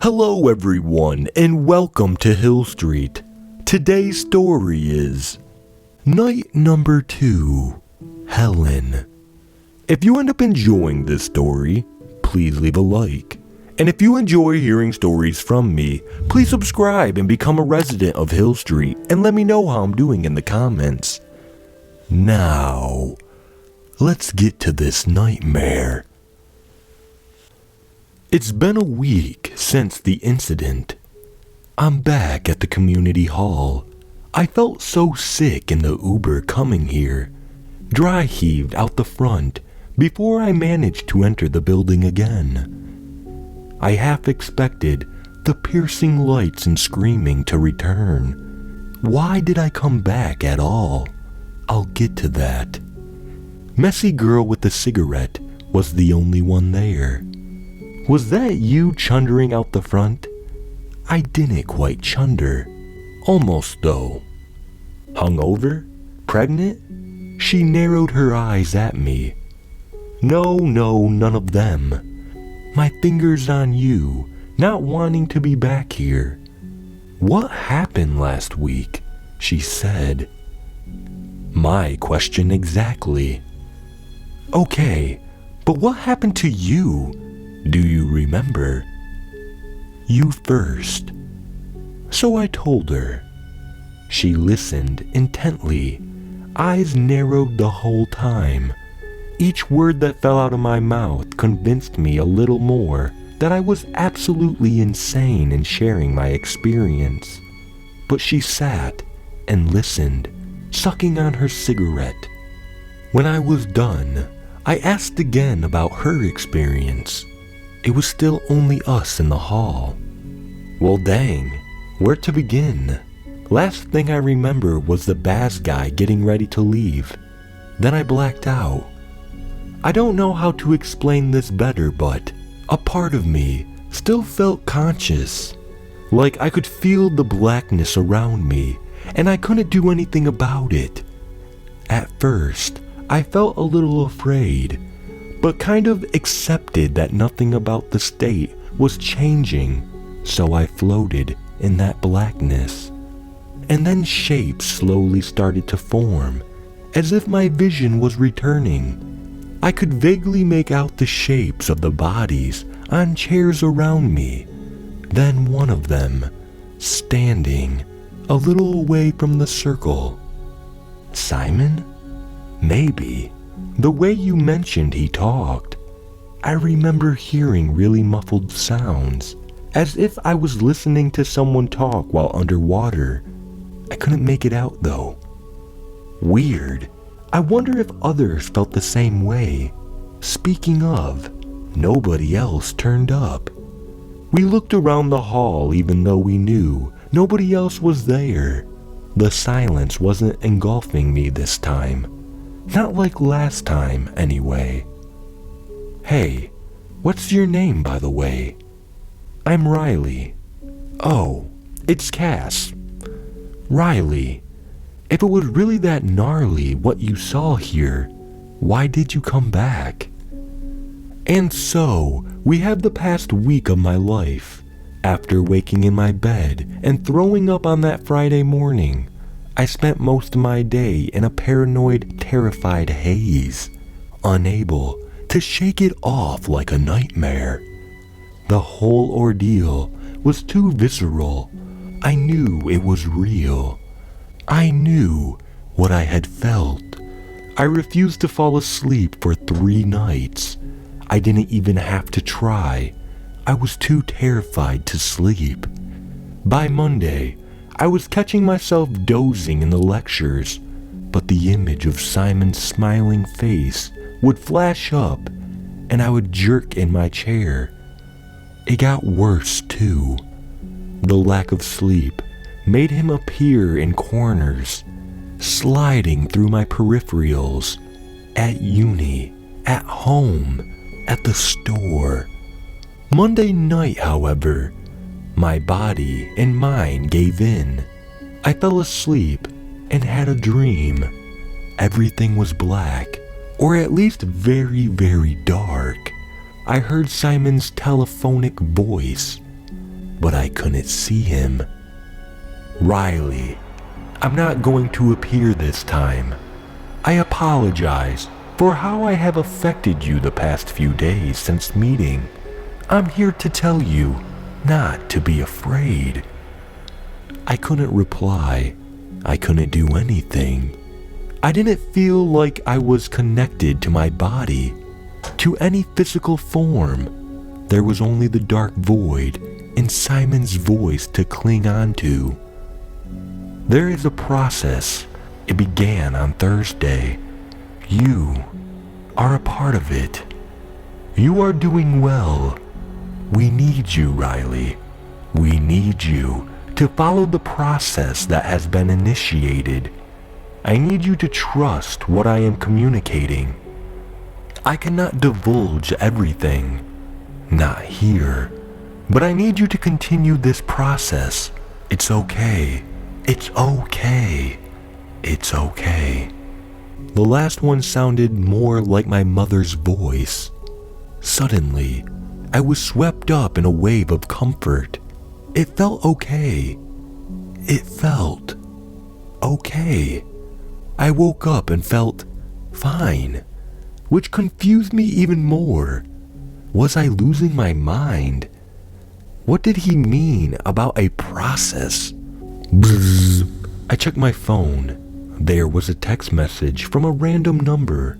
Hello everyone and welcome to Hill Street. Today's story is Night Number 2, Helen. If you end up enjoying this story, please leave a like. And if you enjoy hearing stories from me, please subscribe and become a resident of Hill Street and let me know how I'm doing in the comments. Now, let's get to this nightmare. It's been a week since the incident. I'm back at the community hall. I felt so sick in the Uber coming here. Dry heaved out the front before I managed to enter the building again. I half expected the piercing lights and screaming to return. Why did I come back at all? I'll get to that. Messy girl with the cigarette was the only one there. Was that you chundering out the front? I didn't quite chunder. Almost though. Hungover? Pregnant? She narrowed her eyes at me. No, none of them. My finger's on you, not wanting to be back here. What happened last week? She said. My question exactly. Okay, but what happened to you? Do you remember? You first. So I told her. She listened intently, eyes narrowed the whole time. Each word that fell out of my mouth convinced me a little more that I was absolutely insane in sharing my experience. But she sat and listened, sucking on her cigarette. When I was done, I asked again about her experience. It was still only us in the hall. Well dang, where to begin? Last thing I remember was the Baz guy getting ready to leave. Then I blacked out. I don't know how to explain this better, but a part of me still felt conscious. Like I could feel the blackness around me, and I couldn't do anything about it. At first, I felt a little afraid, but kind of accepted that nothing about the state was changing, so I floated in that blackness. And then shapes slowly started to form, as if my vision was returning. I could vaguely make out the shapes of the bodies on chairs around me, then one of them, standing a little away from the circle. Simon? Maybe. The way you mentioned he talked, I remember hearing really muffled sounds, as if I was listening to someone talk while underwater. I couldn't make it out though. Weird. I wonder if others felt the same way. Speaking of, nobody else turned up. We looked around the hall even though we knew nobody else was there. The silence wasn't engulfing me this time. Not like last time, anyway. Hey, what's your name, by the way? I'm Riley. Oh, it's Cass. Riley, if it was really that gnarly what you saw here, why did you come back? And so, we have the past week of my life. After waking in my bed and throwing up on that Friday morning, I spent most of my day in a paranoid, terrified haze, unable to shake it off like a nightmare. The whole ordeal was too visceral. I knew it was real. I knew what I had felt. I refused to fall asleep for 3 nights. I didn't even have to try. I was too terrified to sleep. By Monday, I was catching myself dozing in the lectures, but the image of Simon's smiling face would flash up, and I would jerk in my chair. It got worse, too. The lack of sleep made him appear in corners, sliding through my peripherals, at uni, at home, at the store. Monday night, however, my body and mind gave in. I fell asleep and had a dream. Everything was black, or at least very, very dark. I heard Simon's telephonic voice. but I couldn't see him. Riley, I'm not going to appear this time. I apologize for how I have affected you the past few days since meeting. I'm here to tell you not to be afraid. I couldn't reply. I couldn't do anything. I didn't feel like I was connected to my body, to any physical form. There was only the dark void and Simon's voice to cling on to. There is a process. It began on Thursday. You are a part of it. You are doing well. We need you, Riley. We need you to follow the process that has been initiated. I need you to trust what I am communicating. I cannot divulge everything, not here, but I need you to continue this process. It's okay. It's okay. It's okay. The last one sounded more like my mother's voice. Suddenly, I was swept up in a wave of comfort. It felt okay. It felt okay. I woke up and felt fine, which confused me even more. Was I losing my mind? What did he mean about a process? Bzzz. I checked my phone. There was a text message from a random number.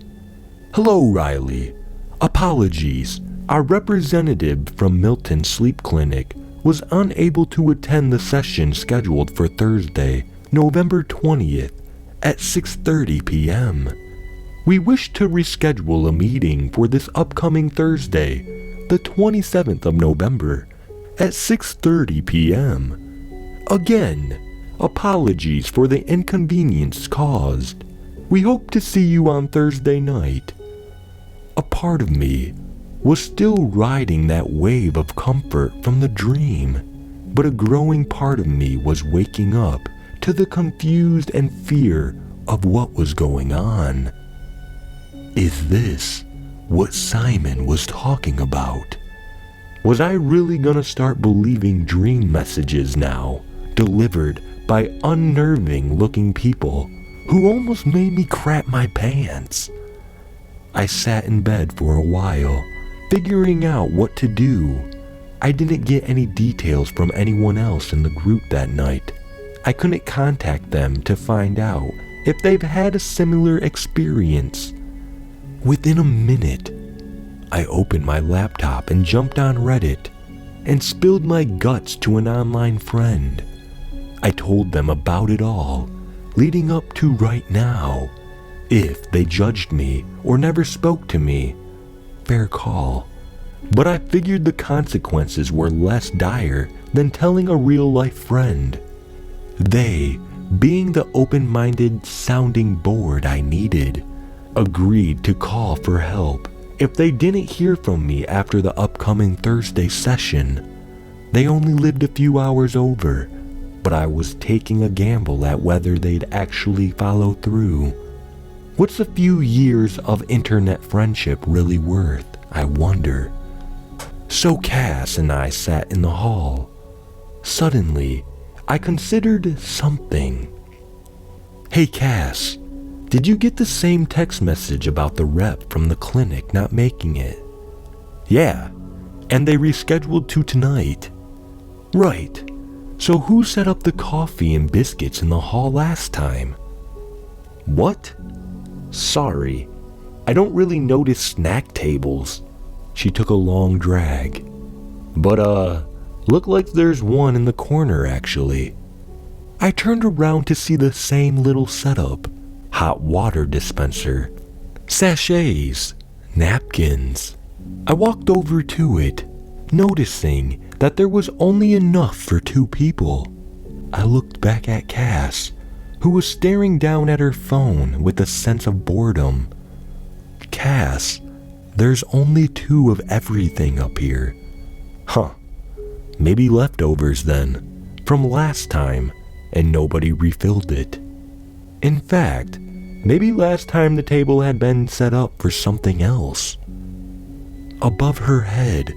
Hello, Riley. Apologies. Our representative from Milton Sleep Clinic was unable to attend the session scheduled for Thursday, November 20th at 6:30 p.m. We wish to reschedule a meeting for this upcoming Thursday, the 27th of November at 6:30 p.m. Again, apologies for the inconvenience caused. We hope to see you on Thursday night. A part of me was still riding that wave of comfort from the dream, but a growing part of me was waking up to the confused and fear of what was going on. Is this what Simon was talking about? Was I really gonna start believing dream messages now, delivered by unnerving looking people who almost made me crap my pants? I sat in bed for a while, figuring out what to do. I didn't get any details from anyone else in the group that night. I couldn't contact them to find out if they've had a similar experience. Within a minute, I opened my laptop and jumped on Reddit and spilled my guts to an online friend. I told them about it all, leading up to right now. If they judged me or never spoke to me, fair call. But I figured the consequences were less dire than telling a real-life friend. They, being the open-minded sounding board I needed, agreed to call for help if they didn't hear from me after the upcoming Thursday session. They only lived a few hours over, but I was taking a gamble at whether they'd actually follow through. What's a few years of internet friendship really worth, I wonder? So Cass and I sat in the hall. Suddenly, I considered something. Hey Cass, did you get the same text message about the rep from the clinic not making it? Yeah, and they rescheduled to tonight. Right, so who set up the coffee and biscuits in the hall last time? What? Sorry, I don't really notice snack tables. She took a long drag. But look like there's one in the corner actually. I turned around to see the same little setup. Hot water dispenser, sachets, napkins. I walked over to it, noticing that there was only enough for 2 people. I looked back at Cass, who was staring down at her phone with a sense of boredom. Cass, there's only 2 of everything up here. Huh, maybe leftovers then, from last time, and nobody refilled it. In fact, maybe last time the table had been set up for something else. Above her head,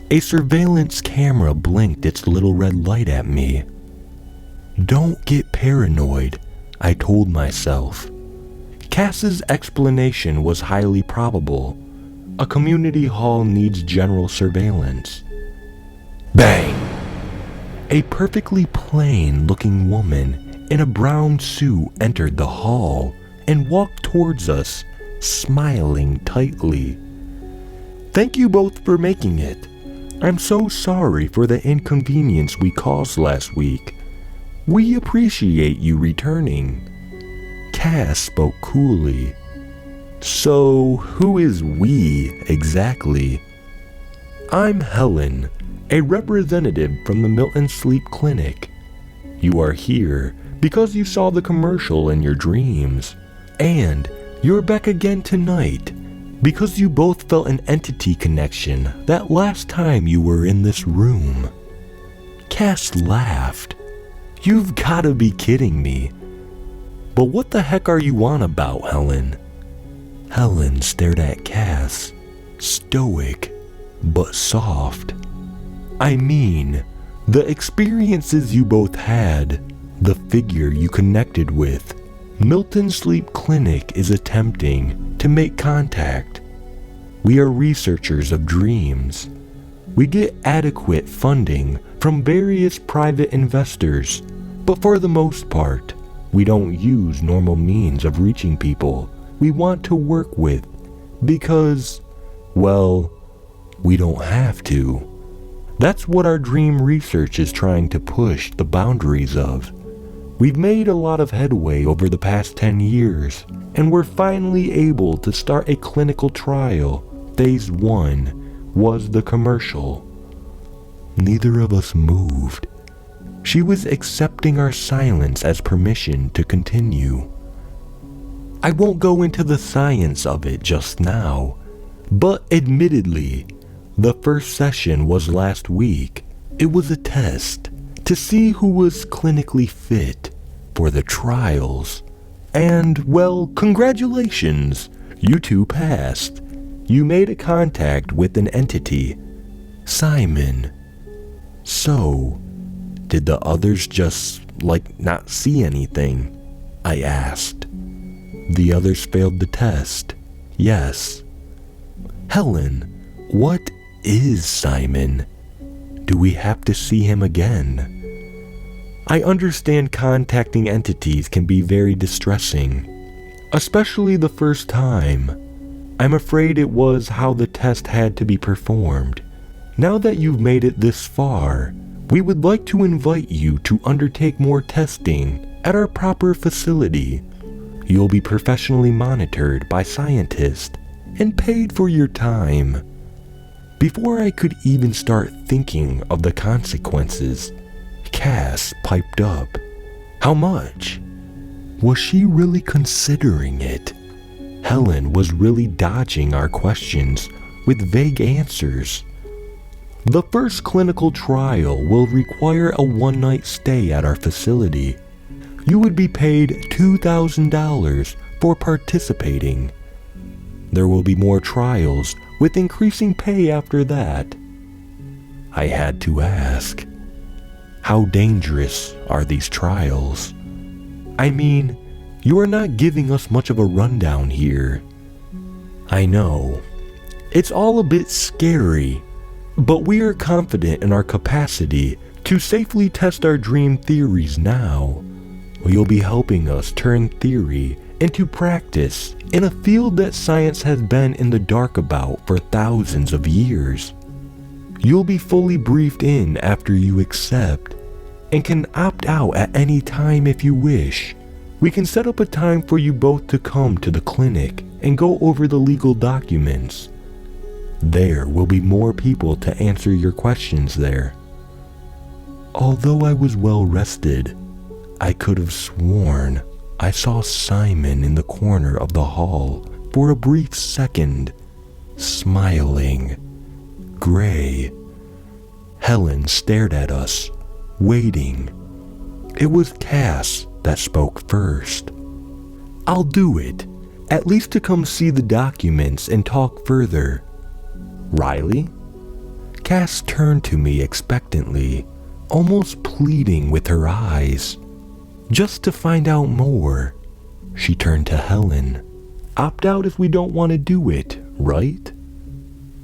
A surveillance camera blinked its little red light at me. Don't get paranoid, I told myself. Cass's explanation was highly probable. A community hall needs general surveillance. Bang! A perfectly plain-looking woman in a brown suit entered the hall and walked towards us, smiling tightly. Thank you both for making it. I'm so sorry for the inconvenience we caused last week. We appreciate you returning. Cass spoke coolly. So, who is we exactly? I'm Helen, a representative from the Milton Sleep Clinic. You are here because you saw the commercial in your dreams, and you're back again tonight because you both felt an entity connection that last time you were in this room. Cass laughed. You've gotta be kidding me. But what the heck are you on about, Helen? Helen stared at Cass, stoic but soft. I mean, the experiences you both had, the figure you connected with. Milton Sleep Clinic is attempting to make contact. We are researchers of dreams. We get adequate funding from various private investors, but for the most part, we don't use normal means of reaching people we want to work with because, well, we don't have to. That's what our dream research is trying to push the boundaries of. We've made a lot of headway over the past 10 years, and we're finally able to start a clinical trial. Phase 1 was the commercial. Neither of us moved. She was accepting our silence as permission to continue. I won't go into the science of it just now, but admittedly, the first session was last week. It was a test to see who was clinically fit for the trials. And, well, congratulations, you two passed. You made a contact with an entity, Simon. So, did the others just, not see anything? I asked. The others failed the test. Yes. Helen, what is Simon? Do we have to see him again? I understand contacting entities can be very distressing, especially the first time. I'm afraid it was how the test had to be performed. Now that you've made it this far, we would like to invite you to undertake more testing at our proper facility. You'll be professionally monitored by scientists and paid for your time. Before I could even start thinking of the consequences, Cass piped up. How much? Was she really considering it? Helen was really dodging our questions with vague answers. The first clinical trial will require a one-night stay at our facility. You would be paid $2,000 for participating. There will be more trials with increasing pay after that. I had to ask, how dangerous are these trials? I mean, you are not giving us much of a rundown here. I know, it's all a bit scary, but we are confident in our capacity to safely test our dream theories now. You'll be helping us turn theory into practice in a field that science has been in the dark about for thousands of years. You'll be fully briefed in after you accept, and can opt out at any time if you wish. We can set up a time for you both to come to the clinic and go over the legal documents. There will be more people to answer your questions there. Although I was well rested, I could have sworn I saw Simon in the corner of the hall for a brief second, smiling, gray. Helen stared at us, waiting. It was Cass that spoke first. I'll do it, at least to come see the documents and talk further. Riley? Cass turned to me expectantly, almost pleading with her eyes. Just to find out more, she turned to Helen. Opt out if we don't want to do it, right?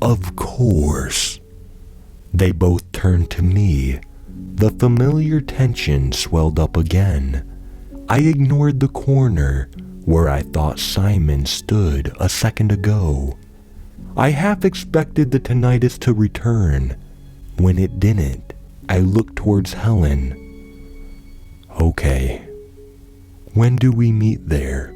Of course. They both turned to me. The familiar tension swelled up again. I ignored the corner where I thought Simon stood a second ago. I half expected the tinnitus to return. When it didn't, I looked towards Helen. Okay. When do we meet there?